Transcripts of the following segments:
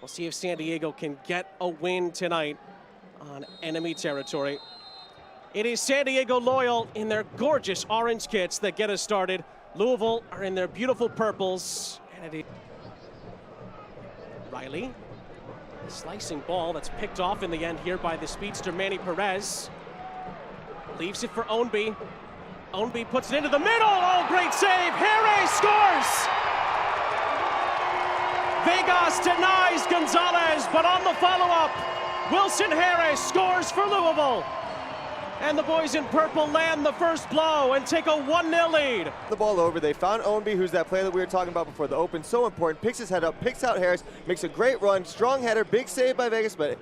We'll see if San Diego can get a win tonight on enemy territory. It is San Diego Loyal in their gorgeous orange kits that get us started. Louisville are in their beautiful purples. And it is Riley, a slicing ball that's picked off in the end here by the speedster Manny Perez. Leaves it for Ownby. Ownby puts it into the middle. Oh, great save. Jerez scores! Vegas denies Gonzalez, but on the follow-up, Wilson Jerez scores for Louisville. And the boys in purple land the first blow and take a 1-0 lead. The ball over, they found Ownby, who's that player that we were talking about before the open, so important, picks his head up, picks out Jerez, makes a great run, strong header, big save by Vegas, but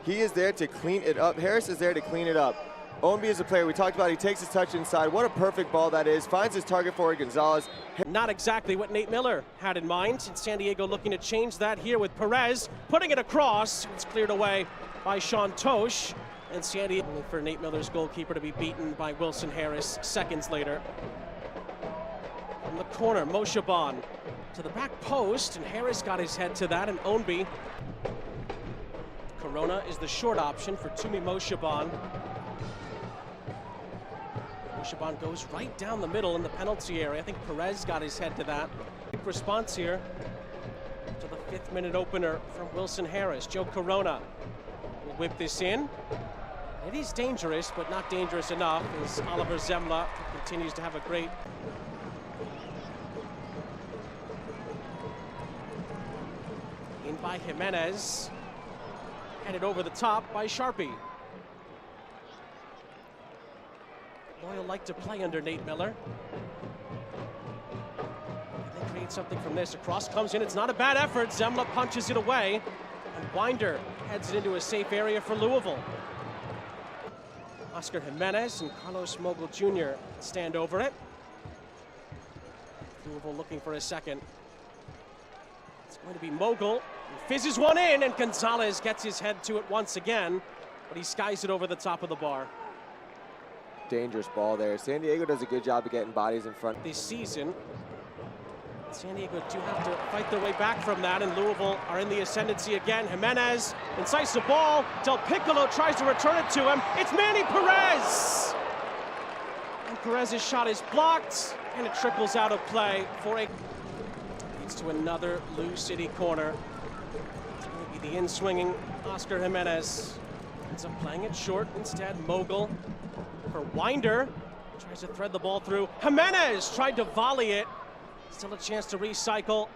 he is there to clean it up. Jerez is there to clean it up. Ownby is a player we talked about, he takes his touch inside, what a perfect ball that is, finds his target forward, Gonzalez. Not exactly what Nate Miller had in mind, and San Diego looking to change that here with Perez, putting it across. It's cleared away by Sean Tosh. And San Diego for Nate Miller's goalkeeper to be beaten by Wilson Jerez seconds later. From the corner, Moshaban to the back post, and Jerez got his head to that, and Ownby. Corona is the short option for Tumi Moshaban. Moshaban goes right down the middle in the penalty area. I think Perez got his head to that. Quick response here to the 5th-minute opener from Wilson Jerez. Joe Corona will whip this in. It is dangerous, but not dangerous enough, as Oliver Zemla continues to have a great... In by Jimenez. Headed over the top by Sharpie. Loyal like to play under Nate Miller. Can they create something from this? Across comes in, it's not a bad effort. Zemla punches it away, and Winder heads it into a safe area for Louisville. Oscar Jimenez and Carlos Mogul Jr. stand over it. Louisville looking for a second. It's going to be Mogul. He fizzes one in, and Gonzalez gets his head to it once again, but he skies it over the top of the bar. Dangerous ball there. San Diego does a good job of getting bodies in front. This season, San Diego do have to fight their way back from that, and Louisville are in the ascendancy again. Jimenez incites the ball. Del Piccolo tries to return it to him. It's Manny Perez! And Perez's shot is blocked, and it trickles out of play for a... Leads to another LouCity corner. It's going to be the in-swinging Oscar Jimenez. Ends up playing it short instead. Mogul for Winder. Tries to thread the ball through. Jimenez tried to volley it. Still a chance to recycle.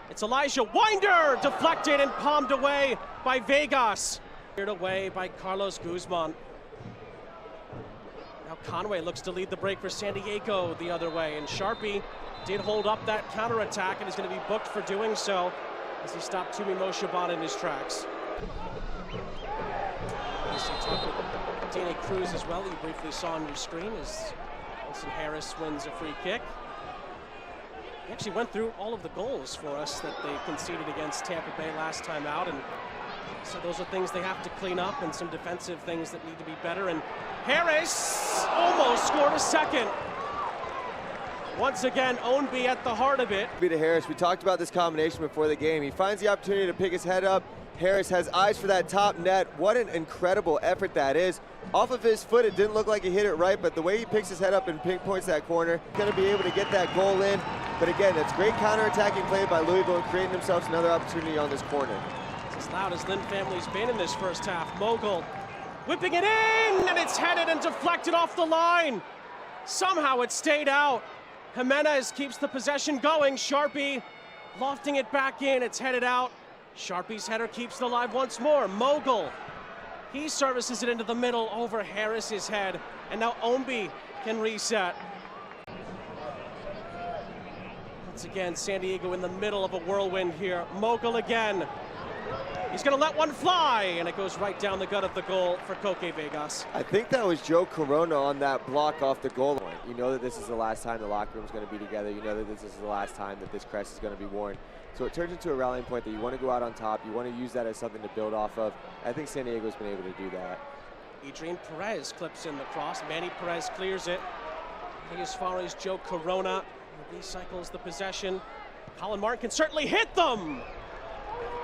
It's Elijah Winder, deflected and palmed away by Vegas. Cleared away by Carlos Guzman. Now Conway looks to lead the break for San Diego the other way, and Sharpie did hold up that counterattack and is going to be booked for doing so as he stopped Tumi Moshaban in his tracks. Dana Cruz as well, you briefly saw on your screen as Wilson Jerez wins a free kick. He actually went through all of the goals for us that they conceded against Tampa Bay last time out, and so those are things they have to clean up and some defensive things that need to be better, and Jerez almost scored a second. Once again, Ownby at the heart of it. To Jerez, we talked about this combination before the game. He finds the opportunity to pick his head up. Jerez has eyes for that top net. What an incredible effort that is. Off of his foot, it didn't look like he hit it right, but the way he picks his head up and pinpoints that corner, going to be able to get that goal in. But again, that's great counterattacking play by Louisville, creating themselves another opportunity on this corner. It's as loud as Lynn family's been in this first half. Mogul whipping it in, and it's headed and deflected off the line. Somehow it stayed out. Jimenez keeps the possession going. Sharpie lofting it back in. It's headed out. Sharpie's header keeps it alive once more. Mogul, he services it into the middle over Jerez's head, and now Ownby can reset. Once again, San Diego in the middle of a whirlwind here. Mogul again. He's going to let one fly, and it goes right down the gut of the goal for Koke Vegas. I think that was Joe Corona on that block off the goal line. You know that this is the last time the locker room's going to be together. You know that this is the last time that this crest is going to be worn. So it turns into a rallying point that you want to go out on top. You want to use that as something to build off of. I think San Diego's been able to do that. Adrian Perez clips in the cross. Manny Perez clears it. I think as far as Joe Corona recycles the possession. Colin Martin can certainly hit them.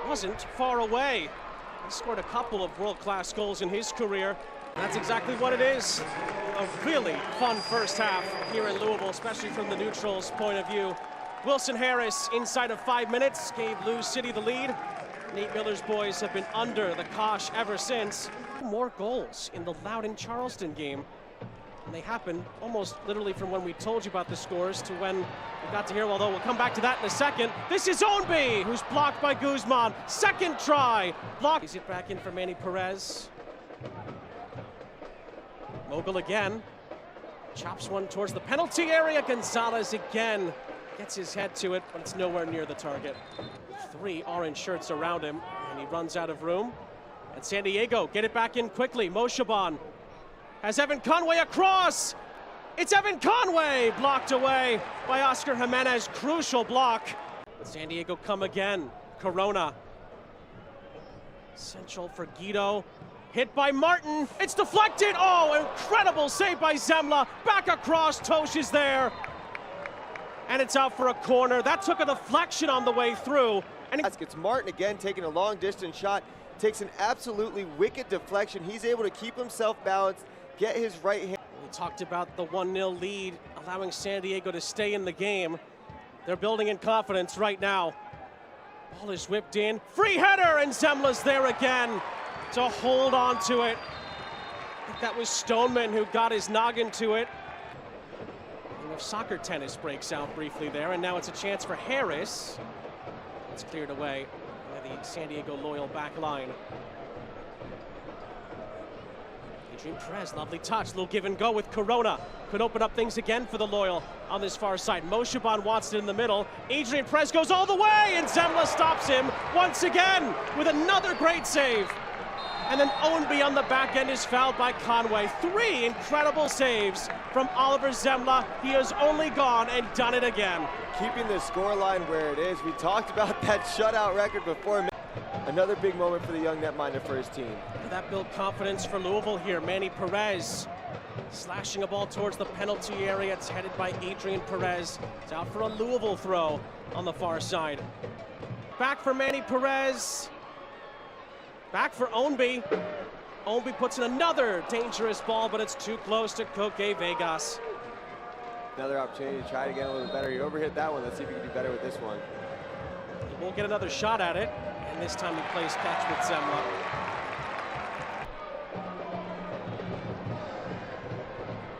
wasn't far away. He scored a couple of world-class goals in his career. That's exactly what it is. A really fun first half here in Louisville, especially from the neutrals' point of view. Wilson Harris, inside of 5 minutes, gave LouCity the lead. Nate Miller's boys have been under the cosh ever since. More goals in the Loudoun-Charleston game. And they happen almost literally from when we told you about the scores to when we got to hear, although we'll come back to that in a second. This is Ownby, who's blocked by Guzman. Second try, blocked. He's it back in for Manny Perez. Mogul again, chops one towards the penalty area. Gonzalez again gets his head to it, but it's nowhere near the target. 3 orange shirts around him, and he runs out of room. And San Diego get it back in quickly. Moshaban has Evan Conway across. It's Evan Conway blocked away by Oscar Jimenez. Crucial block. San Diego come again. Corona. Central for Guido. Hit by Martin. It's deflected. Oh, incredible save by Zemla. Back across. Tosh is there. And it's out for a corner. That took a deflection on the way through. And it's Martin again taking a long distance shot. Takes an absolutely wicked deflection. He's able to keep himself balanced, get his right hand. We talked about the 1-0 lead, allowing San Diego to stay in the game. They're building in confidence right now. Ball is whipped in. Free header, and Zemla's there again to hold on to it. I think that was Stoneman who got his noggin to it. And soccer tennis breaks out briefly there, and now it's a chance for Harris. It's cleared away by the San Diego Loyal back line. Adrian Perez, lovely touch, little give and go with Corona. Could open up things again for the Loyal on this far side. Moshaban wants it in the middle. Adrian Perez goes all the way, and Zemla stops him once again with another great save. And then Ownby on the back end is fouled by Conway. 3 incredible saves from Oliver Zemla. He has only gone and done it again. Keeping the scoreline where it is. We talked about that shutout record before. Another big moment for the young netminder for his team. That built confidence for Louisville here. Manny Perez slashing a ball towards the penalty area. It's headed by Adrian Perez. It's out for a Louisville throw on the far side. Back for Manny Perez. Back for Ownby. Ownby puts in another dangerous ball, but it's too close to Koke Vegas. Another opportunity to try to get a little better. He overhit that one. Let's see if he can do better with this one. He won't get another shot at it, and this time he plays catch with Zemla.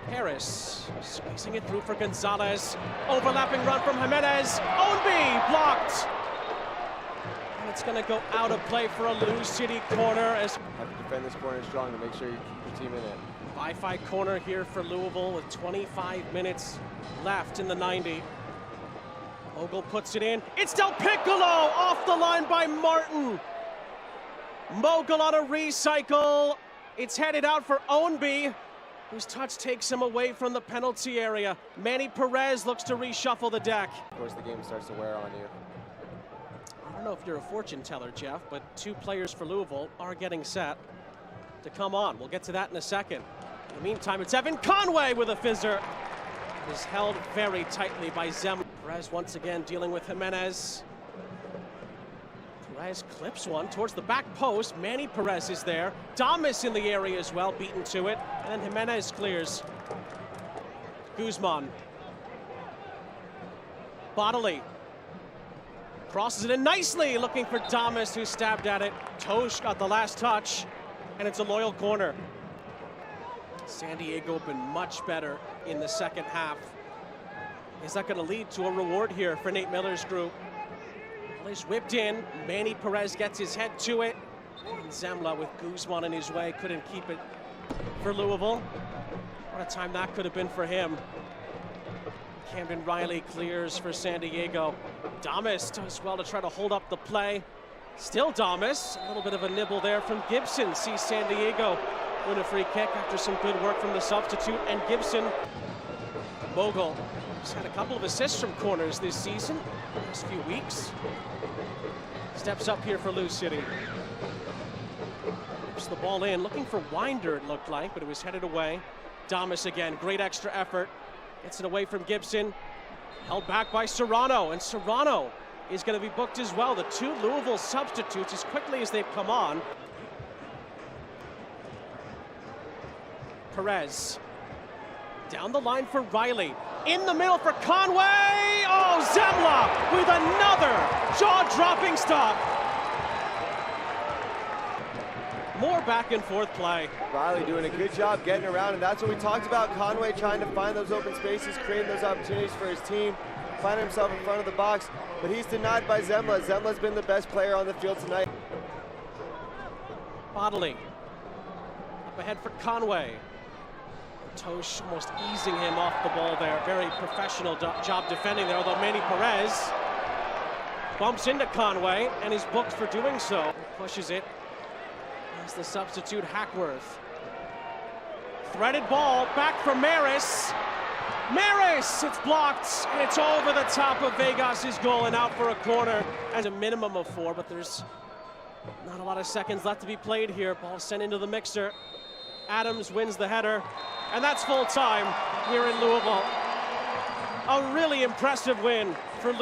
Harris squeezing it through for Gonzalez. Overlapping run from Jimenez. Ownby blocked. And it's going to go out of play for a LouCity corner. As have to defend this corner strong to make sure you keep your team in it. 5-5 corner here for Louisville with 25 minutes left in the 90. Mogul puts it in. It's Del Piccolo off the line by Martin. Mogul on a recycle. It's headed out for Ownby, whose touch takes him away from the penalty area. Manny Perez looks to reshuffle the deck. Of course, the game starts to wear on you. I don't know if you're a fortune teller, Jeff, but 2 players for Louisville are getting set to come on. We'll get to that in a second. In the meantime, it's Evan Conway with a fizzer. It is held very tightly by Zemla. Perez once again dealing with Jimenez. Perez clips one towards the back post. Manny Perez is there. Damas in the area as well, beaten to it. And then Jimenez clears. Guzman. Bodily. Crosses it in nicely, looking for Damas, who stabbed at it. Tosh got the last touch, and it's a Loyal corner. San Diego been much better in the second half. Is that going to lead to a reward here for Nate Miller's group? Ball is whipped in. Manny Perez gets his head to it. And Zemla with Guzman in his way couldn't keep it for Louisville. What a time that could have been for him. Camden Riley clears for San Diego. Damas does well to try to hold up the play. Still Damas. A little bit of a nibble there from Gibson. Sees San Diego win a free kick after some good work from the substitute. And Gibson. Mogul has had a couple of assists from corners this season, the last few weeks. Steps up here for LouCity. Whips the ball in, looking for Winder it looked like, but it was headed away. Damas again, great extra effort. Gets it away from Gibson. Held back by Serrano, and Serrano is going to be booked as well. The two Louisville substitutes as quickly as they've come on. Perez down the line for Riley. In the middle for Conway. Oh, Zemla with another jaw-dropping stop. More back and forth play. Riley doing a good job getting around, and that's what we talked about. Conway trying to find those open spaces, creating those opportunities for his team, finding himself in front of the box, but he's denied by Zemla. Zemla's been the best player on the field tonight. Bodley up ahead for Conway. Tosh almost easing him off the ball there. Very professional job defending there, although Manny Perez bumps into Conway and is booked for doing so. Pushes it as the substitute Hackworth. Threaded ball back for Maris. Maris, it's blocked, and it's over the top of Vegas' goal and out for a corner. And a minimum of 4, but there's not a lot of seconds left to be played here. Ball sent into the mixer. Adams wins the header, and that's full time here in Louisville. A really impressive win for Louisville.